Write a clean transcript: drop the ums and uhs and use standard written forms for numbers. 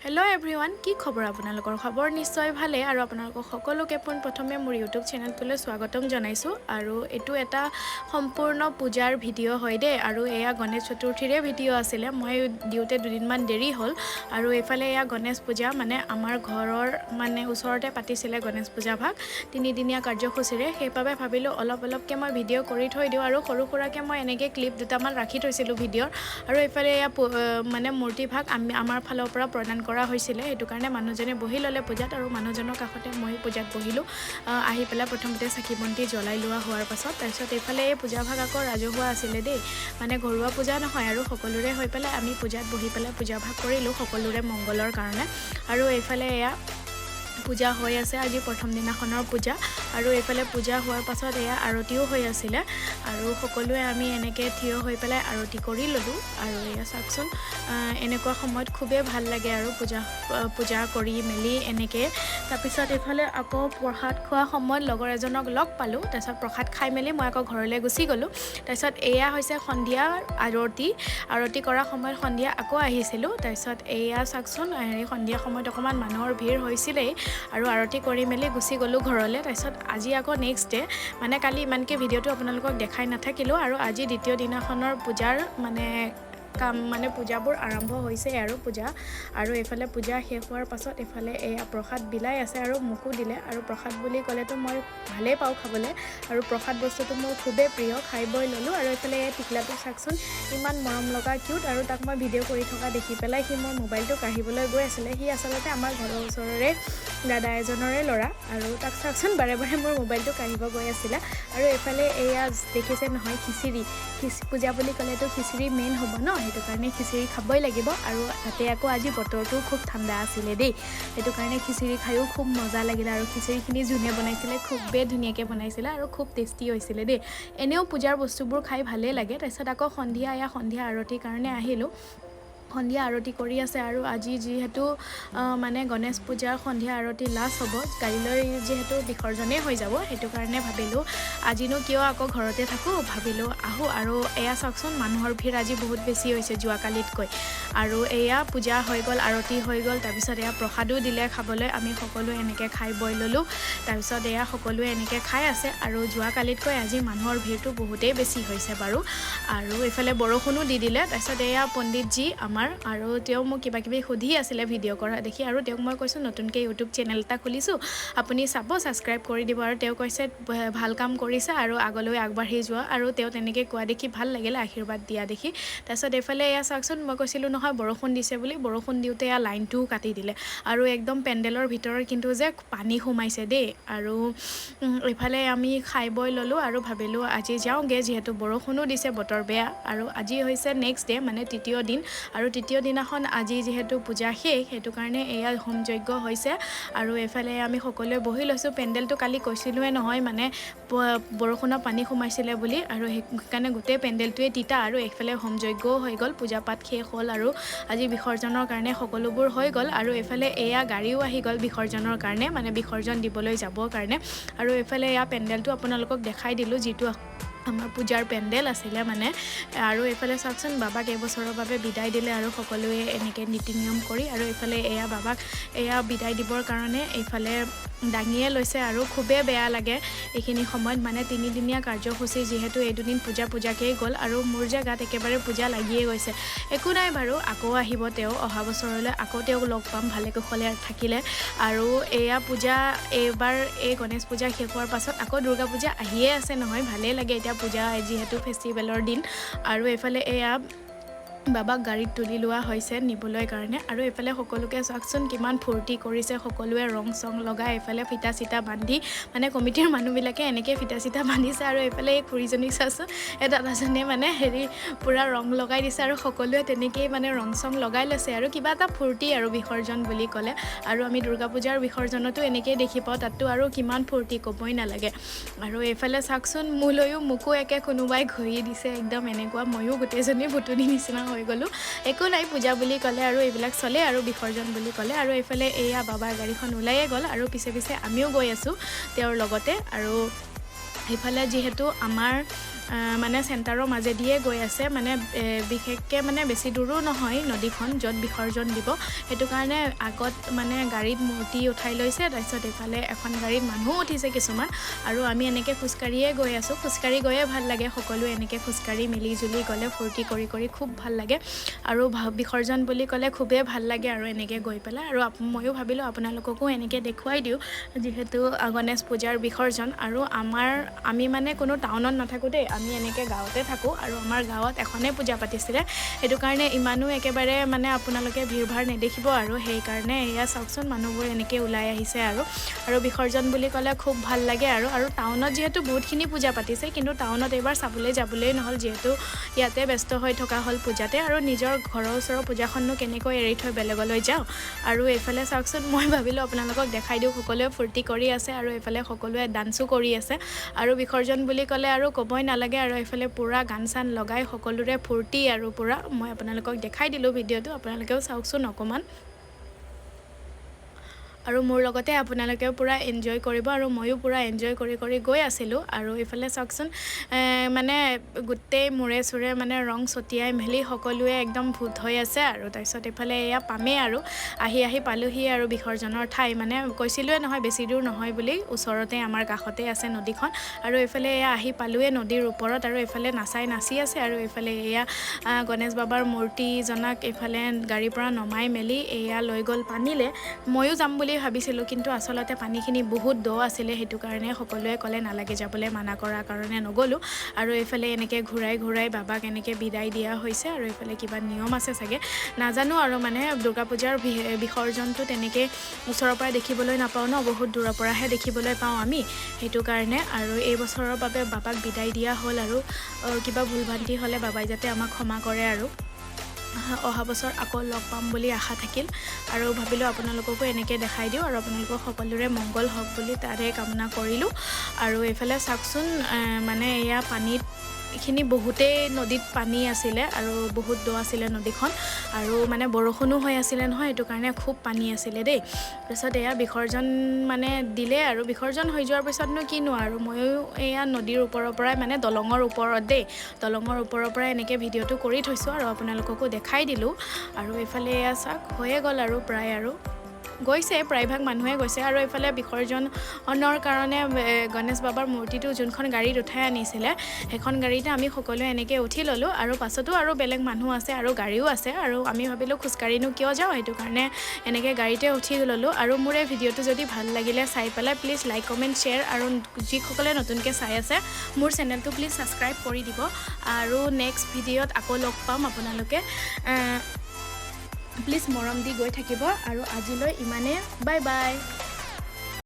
Hello' everyone, কি খবৰ? আপোনালোকৰ খবৰ নিশ্চয় ভালে আৰু আপোনালোকক সকলোকে পোনপ্ৰথমে মোৰ ইউটিউব চেনেলটোলৈ স্বাগতম জনাইছোঁ। আৰু এইটো এটা সম্পূৰ্ণ পূজাৰ ভিডিঅ' হয় দেই, আৰু এয়া গণেশ চতুৰ্থীৰে ভিডিঅ' আছিলে। মই দিওঁতে দুদিনমান দেৰি হ'ল, আৰু এইফালে এয়া গণেশ পূজা মানে আমাৰ ঘৰৰ মানে ওচৰতে পাতিছিলে গণেশ পূজা ভাগ তিনিদিনীয়া কাৰ্যসূচীৰে। সেইবাবে ভাবিলোঁ অলপকৈ মই ভিডিঅ' কৰি থৈ দিওঁ, আৰু সৰু সুৰাকৈ মই এনেকৈ ক্লিপ দুটামান ৰাখি থৈছিলোঁ ভিডিঅ'ৰ। আৰু এইফালে এয়া মানে মূৰ্তি ভাগ আমাৰ ফালৰ পৰা প্ৰদান কৰা হৈছিলে, সেইটো কাৰণে মানুহজনে বহি ল'লে পূজাত, আৰু মানুহজনৰ কাষতে মই পূজাত বহিলোঁ। আহি পেলাই প্ৰথমতে চাকি বন্তি জ্বলাই লোৱা হোৱাৰ পাছত তাৰপিছত এইফালে এই পূজা ভাগ আকৌ ৰাজহুৱা আছিলে দেই, মানে ঘৰুৱা পূজা নহয়, আৰু সকলোৰে হৈ পেলাই আমি পূজাত বহি পেলাই পূজা ভাগ কৰিলোঁ সকলোৰে মংগলৰ কাৰণে। আৰু এইফালে এয়া পূজা হৈ আছে, আজি প্ৰথম দিনাখনৰ পূজা। আৰু এইফালে পূজা হোৱাৰ পাছত এয়া আৰতিও হৈ আছিলে, আৰু সকলোৱে আমি এনেকৈ থিয় হৈ পেলাই আৰতি কৰি ল'লোঁ। আৰু এয়া চাওকচোন, এনেকুৱা সময়ত খুবেই ভাল লাগে আৰু পূজা কৰি মেলি এনেকৈ। তাৰপিছত এইফালে আকৌ প্ৰসাদ খোৱা সময়ত লগৰ এজনক লগ পালোঁ, তাৰপিছত প্ৰসাদ খাই মেলি মই আকৌ ঘৰলৈ গুচি গ'লোঁ। তাৰপিছত এয়া হৈছে সন্ধিয়া আৰতি কৰা সময়ত সন্ধিয়া আকৌ আহিছিলোঁ। তাৰপিছত এয়া চাওকচোন, সন্ধিয়া সময়ত অকণমান মানুহৰ ভিৰ হৈছিলেই, আৰু আৰতি কৰি মেলি গুচি গ'লোঁ ঘৰলৈ। তাৰপিছত আজি আকৌ নেক্সট ডে, মানে কালি ইমানকৈ ভিডিঅ'টো আপোনালোকক দেখাই নাথাকিলোঁ, আৰু আজি দ্বিতীয় দিনাখনৰ পূজাৰ মানে পূজাবোৰ আৰম্ভ হৈছে আৰু পূজা। আৰু এইফালে পূজা শেষ হোৱাৰ পাছত এইফালে এয়া প্ৰসাদ বিলাই আছে, আৰু মোকো দিলে। আৰু প্ৰসাদ বুলি ক'লেতো মই ভালেই পাওঁ খাবলৈ, আৰু প্ৰসাদ বস্তুটো মোৰ খুবেই প্ৰিয়। খাই বৈ ল'লোঁ, আৰু এইফালে এই টিকলাটো চাওকচোন, ইমান মৰম লগা কিউট, আৰু তাক মই ভিডিঅ' কৰি থকা দেখি পেলাই সি মোৰ মোবাইলটো কাঢ়িবলৈ গৈ আছিলে। সি আচলতে আমাৰ ঘৰৰ ওচৰৰে দাদা এজনৰে ল'ৰা, আৰু তাক চাওকচোন বাৰে বাৰে মোৰ মোবাইলটো কাঢ়িব গৈ আছিলে। আৰু এইফালে এয়া দেখিছে নহয়, খিচিৰি পূজা বুলি ক'লেতো খিচিৰি মেইন হ'ব ন, সেইটো কাৰণে খিচিৰি খাবই লাগিব। আৰু তাতে আকৌ আজি বতৰটোও খুব ঠাণ্ডা আছিলে দেই, সেইটো কাৰণে খিচিৰি খায়ো খুব মজা লাগিলে। আৰু খিচিৰিখিনি যোনে বনাইছিলে খুবেই ধুনীয়াকৈ বনাইছিলে, আৰু খুব টেষ্টি হৈছিলে দেই। এনেও পূজাৰ বস্তুবোৰ খাই ভালেই লাগে। তাৰপিছত আকৌ সন্ধিয়া আৰতিৰ কাৰণে আহিলোঁ। সন্ধিয়া আৰতি কৰি আছে, আৰু আজি যিহেতু মানে গণেশ পূজাৰ সন্ধিয়া আৰতি লাষ্ট হ'ব, কাইলৈ যিহেতু বিসৰ্জনেই হৈ যাব, সেইটো কাৰণে ভাবিলোঁ আজিনো কিয় আকৌ ঘৰতে থাকোঁ, ভাবিলোঁ আহোঁ। আৰু এয়া চাওকচোন, মানুহৰ ভিৰ আজি বহুত বেছি হৈছে যোৱাকালিতকৈ। আৰু এয়া পূজা হৈ গ'ল, আৰতি হৈ গ'ল, তাৰপিছত এয়া প্ৰসাদো দিলে খাবলৈ। আমি সকলোৱে এনেকৈ খাই বৈ ল'লোঁ। তাৰপিছত এয়া সকলোৱে এনেকৈ খাই আছে, আৰু যোৱাকালিতকৈ আজি মানুহৰ ভিৰটো বহুতেই বেছি হৈছে বাৰু। আৰু এইফালে বৰষুণো দি দিলে। তাৰপিছত এয়া পণ্ডিতজী আমাৰ, আৰু তেওঁ মোক কিবাকিবি সুধি আছিলে ভিডিঅ' কৰা দেখি, আৰু তেওঁক মই কৈছোঁ নতুনকৈ ইউটিউব চেনেল এটা খুলিছোঁ, আপুনি চাব, ছাবস্ক্ৰাইব কৰি দিব। আৰু তেওঁ কৈছে ভাল কাম কৰিছে, আৰু আগলৈ আগবাঢ়ি যোৱা। আৰু তেওঁ তেনেকৈ কোৱা দেখি ভাল লাগিলে, আশীৰ্বাদ দিয়া দেখি। তাৰপিছত এইফালে এয়া চাওকচোন, মই কৈছিলোঁ নহয় বৰষুণ দিছে বুলি, বৰষুণ দিওঁতে এয়া লাইনটোও কাটি দিলে, আৰু একদম পেণ্ডেলৰ ভিতৰত কিন্তু যে পানী সোমাইছে দেই। আৰু এইফালে আমি খাই বৈ ল'লোঁ, আৰু ভাবিলোঁ আজি যাওঁগৈ, যিহেতু বৰষুণো দিছে, বতৰ বেয়া। আৰু আজি হৈছে নেক্সট ডে, মানে তৃতীয় দিন, আৰু তৃতীয় দিনাখন আজি যিহেতু পূজা শেষ, সেইটো কাৰণে এয়া হোম যজ্ঞ হৈছে। আৰু এইফালে আমি সকলোৱে বহি লৈছোঁ। পেণ্ডেলটো কালি কৈছিলোঁৱে নহয়, মানে বৰষুণৰ পানী সোমাইছিলে বুলি, আৰু সেইকাৰণে গোটেই পেণ্ডেলটোৱে তিতা। আৰু এইফালে হোম যজ্ঞও হৈ গ'ল, পূজা পাঠ শেষ হ'ল, আৰু আজি বিসৰ্জনৰ কাৰণে সকলোবোৰ হৈ গ'ল। আৰু এইফালে এয়া গাড়ীও আহি গ'ল বিসৰ্জনৰ কাৰণে, মানে বিসৰ্জন দিবলৈ যাবৰ কাৰণে। আৰু এইফালে এয়া পেণ্ডেলটো আপোনালোকক দেখাই দিলোঁ, যিটো আমাৰ পূজাৰ পেণ্ডেল আছিলে মানে। আৰু এইফালে চাওকচোন, বাবাক এবছৰৰ বাবে বিদায় দিলে, আৰু সকলোৱে এনেকৈ নীতি নিয়ম কৰি। আৰু এইফালে এয়া বাবাক এয়া বিদায় দিবৰ কাৰণে এইফালে দাঙিয়ে লৈছে, আৰু খুবেই বেয়া লাগে এইখিনি সময়ত, মানে তিনিদিনীয়া কাৰ্যসূচী যিহেতু এই দুদিন পূজাকেই গ'ল, আৰু মোৰ যে গাত একেবাৰে পূজা লাগিয়ে গৈছে। একো নাই বাৰু, আকৌ আহিব তেওঁ, অহা বছৰলৈ আকৌ তেওঁক লগ পাম ভালে কুশলে থাকিলে। আৰু এয়া পূজা, এইবাৰ এই গণেশ পূজা শেষ হোৱাৰ পাছত আকৌ দুৰ্গা পূজা আহিয়ে আছে নহয়, ভালেই লাগে এতিয়া পূজা যিহেতু ফেষ্টিভেলৰ দিন। আৰু এইফালে এয়া বাবাক গাড়ীত তুলি লোৱা হৈছে নিবলৈ কাৰণে। আৰু এইফালে সকলোকে চাওকচোন, কিমান ফূৰ্তি কৰিছে সকলোৱে, ৰং চং লগাই এইফালে ফিটা চিটা বান্ধি, মানে কমিটিৰ মানুহবিলাকে এনেকৈ ফিটা চিটা বান্ধিছে। আৰু এইফালে এই খুৰীজনীক চাওকচোন, এই দাদাজনীয়ে মানে পূৰা ৰং লগাই দিছে, আৰু সকলোৱে তেনেকেই মানে ৰং চং লগাই লৈছে, আৰু কিবা এটা ফূৰ্তি আৰু বিসৰ্জন বুলি ক'লে। আৰু আমি দুৰ্গা পূজাৰ বিসৰ্জনতো এনেকেই দেখি পাওঁ, তাততো আৰু কিমান ফূৰ্তি, ক'বই নালাগে। আৰু এইফালে চাওকচোন, মোকো একে কোনোবাই ঘঁহি দিছে একদম এনেকুৱা, ময়ো গোটেইজনী ভুতুনি নিচিনা হৈ গ'লোঁ। একো নাই, পূজা বুলি ক'লে আৰু এইবিলাক চলে, আৰু বিসৰ্জন বুলি ক'লে। আৰু এইফালে এয়া বাবাৰ গাড়ীখন ওলায়ে গ'ল, আৰু পিছে পিছে আমিও গৈ আছোঁ তেওঁৰ লগতে। আৰু এইফালে যিহেতু আমাৰ মানে চেণ্টাৰৰ মাজেদিয়ে গৈ আছে মানে বিশেষকৈ মানে বেছি দূৰো নহয় নদীখন য'ত বিসৰ্জন দিব সেইটো কাৰণে আগত মানে গাড়ীত মূৰ্তি উঠাই লৈছে তাৰপিছত এইফালে এখন গাড়ীত মানুহো উঠিছে কিছুমান আৰু আমি এনেকৈ খোজকাঢ়িয়ে গৈ আছোঁ খোজকাঢ়ি গৈয়ে ভাল লাগে সকলোৱে এনেকৈ খোজকাঢ়ি মিলি জুলি গ'লে ফূৰ্তি কৰি কৰি খুব ভাল লাগে আৰু বিসৰ্জন বুলি ক'লে খুবেই ভাল লাগে আৰু এনেকৈ গৈ পেলাই আৰু ময়ো ভাবিলোঁ আপোনালোককো এনেকৈ দেখুৱাই দিওঁ যিহেতু গণেশ পূজাৰ বিসৰ্জন আৰু আমি মানে কোনো টাউনত নাথাকোঁ দেই আমি এনেকৈ গাঁৱতে থাকোঁ আৰু আমাৰ গাঁৱত এখনেই পূজা পাতিছিলে সেইটো কাৰণে ইমানো একেবাৰে মানে আপোনালোকে ভিৰ ভাৰ নেদেখিব আৰু সেইকাৰণে এয়া চাওকচোন মানুহবোৰ এনেকৈ ওলাই আহিছে আৰু বিসৰ্জন বুলি ক'লে খুব ভাল লাগে আৰু টাউনত যিহেতু বহুতখিনি পূজা পাতিছে কিন্তু টাউনত এইবাৰ চাবলৈ যাবলৈ নহ'ল যিহেতু ইয়াতে ব্যস্ত হৈ থকা হ'ল পূজাতে আৰু নিজৰ ঘৰৰ ওচৰৰ পূজাখননো কেনেকৈ এৰি থৈ বেলেগলৈ যাওঁ আৰু এইফালে চাওকচোন মই ভাবিলোঁ আপোনালোকক দেখাই দিওঁ সকলোৱে ফূৰ্তি কৰি আছে আৰু এইফালে সকলোৱে ডান্সো কৰি আছে আৰু বিসৰ্জন বুলি ক'লে আৰু ক'বই নালাগে আৰু এইফালে পূৰা গান চান লগাই সকলোৰে ফূৰ্তি আৰু পূৰা মই আপোনালোকক দেখাই দিলোঁ ভিডিঅ'টো আপোনালোকেও চাওকচোন অকণমান আৰু মোৰ লগতে আপোনালোকেও পূৰা এনজয় কৰিব আৰু ময়ো পূৰা এনজয় কৰি গৈ আছিলোঁ আৰু এইফালে চাওকচোন মানে গোটেই মূৰে চূৰে মানে ৰং ছটিয়াই মেলি সকলোৱে একদম ভূত হৈ আছে আৰু তাৰপিছত এইফালে এয়া পামেই আৰু আহি পালোহি আৰু বিসৰ্জনৰ ঠাই মানে কৈছিলোঁৱে নহয় বেছি দূৰ নহয় বুলি ওচৰতে আমাৰ কাষতে আছে নদীখন আৰু এইফালে এয়া আহি পালোঁৱে নদীৰ ওপৰত আৰু এইফালে নাচি আছে আৰু এইফালে এয়া গণেশ বাবাৰ মূৰ্তিজনাক এইফালে গাড়ীৰ পৰা নমাই মেলি এয়া লৈ গ'ল পানীলে ময়ো যাম বুলি ভাবিছিলোঁ কিন্তু আচলতে পানীখিনি বহুত দ আছিলে সেইটো কাৰণে সকলোৱে ক'লে নালাগে যাবলৈ মানা কৰাৰ কাৰণে নগ'লোঁ আৰু এইফালে এনেকৈ ঘূৰাই বাবাক এনেকৈ বিদায় দিয়া হৈছে আৰু এইফালে কিবা নিয়ম আছে চাগে নাজানো আৰু মানে দুৰ্গা পূজাৰ বিসৰ্জনটো তেনেকৈ ওচৰৰ পৰা দেখিবলৈ নাপাওঁ ন বহুত দূৰৰ পৰাহে দেখিবলৈ পাওঁ আমি সেইটো কাৰণে আৰু এই বছৰৰ বাবে বাবাক বিদায় দিয়া হ'ল আৰু কিবা ভুল ভ্ৰান্তি হ'লে বাবাই যাতে আমাক ক্ষমা কৰে আৰু অহা বছৰ আকৌ লগ পাম বুলি আশা থাকিল আৰু ভাবিলোঁ আপোনালোককো এনেকৈ দেখাই দিওঁ আৰু আপোনালোকৰ সকলোৰে মংগল হওক বুলি তাৰে কামনা কৰিলোঁ আৰু এইফালে চাওকচোন মানে এয়া পানীত এইখিনি বহুতেই নদীত পানী আছিলে আৰু বহুত দ আছিলে নদীখন আৰু মানে বৰষুণো হৈ আছিলে নহয় সেইটো কাৰণে খুব পানী আছিলে দেই তাৰপিছত এয়া বিসৰ্জন মানে দিলে আৰু বিসৰ্জন হৈ যোৱাৰ পিছতনো কিনো আৰু ময়ো এয়া নদীৰ ওপৰৰ পৰাই মানে দলঙৰ ওপৰত দেই দলঙৰ ওপৰৰ পৰাই এনেকৈ ভিডিঅ'টো কৰি থৈছোঁ আৰু আপোনালোককো দেখাই দিলোঁ আৰু এইফালে এয়া চাওক হৈয়ে গ'ল আৰু প্ৰায় আৰু গৈছে প্ৰায়ভাগ মানুহে গৈছে আৰু এইফালে বিসৰ্জনৰ কাৰণে গণেশ বাবাৰ মূৰ্তিটো যোনখন গাড়ীত উঠাই আনিছিলে সেইখন গাড়ীতে আমি সকলোৱে এনেকৈ উঠি ল'লোঁ আৰু পাছতো আৰু বেলেগ মানুহ আছে আৰু গাড়ীও আছে আৰু আমি ভাবিলোঁ খোজকাঢ়িনো কিয় যাওঁ সেইটো কাৰণে এনেকৈ গাড়ীতে উঠি ল'লোঁ আৰু মোৰ এই ভিডিঅ'টো যদি ভাল লাগিলে চাই পেলাই প্লিজ লাইক কমেণ্ট শ্বেয়াৰ আৰু যিসকলে নতুনকৈ চাই আছে মোৰ চেনেলটো প্লিজ ছাবস্ক্ৰাইব কৰি দিব আৰু নেক্সট ভিডিঅ'ত আকৌ লগ পাম আপোনালোকে প্লিজ মৰম দি গৈ থাকিব আৰু আজিলৈ ইমানে বাই বাই